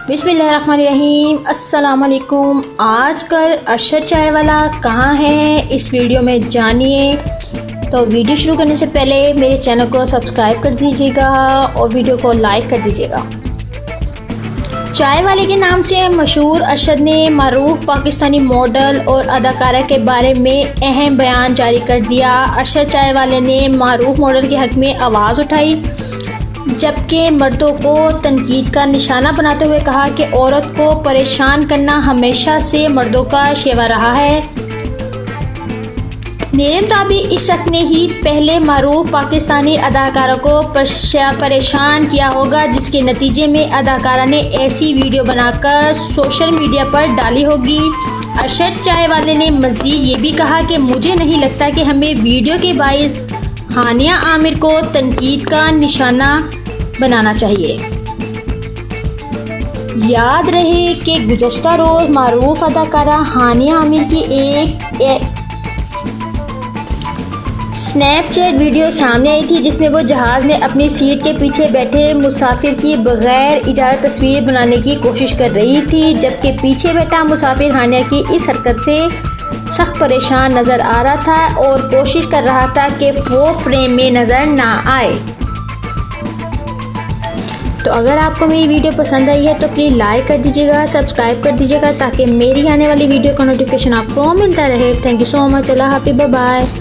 बिस्मिल्लाहिर्रहमानिर्रहीम। अस्सलाम वालेकुम। आजकल अरशद चाय वाला कहाँ है, इस वीडियो में जानिए। तो वीडियो शुरू करने से पहले मेरे चैनल को सब्सक्राइब कर दीजिएगा और वीडियो को लाइक कर दीजिएगा। चाय वाले के नाम से मशहूर अरशद ने मारूफ पाकिस्तानी मॉडल और अदाकारा के बारे में अहम बयान जारी कर दिया। अरशद चाय वाले ने मारूफ मॉडल के हक़ में आवाज़ उठाई, जबकि मर्दों को तनकीद का निशाना बनाते हुए कहा कि औरत को परेशान करना हमेशा से मर्दों का शेवा रहा है। मेरे मुताबिक इस शख्स ने ही पहले मारूफ पाकिस्तानी अदाकारा को परेशान किया होगा, जिसके नतीजे में अदाकारा ने ऐसी वीडियो बनाकर सोशल मीडिया पर डाली होगी। अरशद चाय वाले ने मज़ीद ये भी कहा कि मुझे नहीं लगता कि हमें वीडियो के बाइस हानिया आमिर को तनकीद का निशाना बनाना चाहिए। याद रहे कि गुज़श्ता रोज़ मारूफ अदाकारा हानिया आमिर की एक स्नैपचैट वीडियो सामने आई थी, जिसमें वो जहाज़ में अपनी सीट के पीछे बैठे मुसाफिर की बगैर इजाज़त तस्वीर बनाने की कोशिश कर रही थी, जबकि पीछे बैठा मुसाफिर हानिया की इस हरकत से सख्त परेशान नज़र आ रहा था और कोशिश कर रहा था कि वो फ्रेम में नज़र ना आए। तो अगर आपको मेरी वीडियो पसंद आई है तो प्लीज़ लाइक कर दीजिएगा, सब्सक्राइब कर दीजिएगा, ताकि मेरी आने वाली वीडियो का नोटिफिकेशन आपको मिलता रहे। Thank you so much. अल्लाह हाफ़िज़, बाय बाय।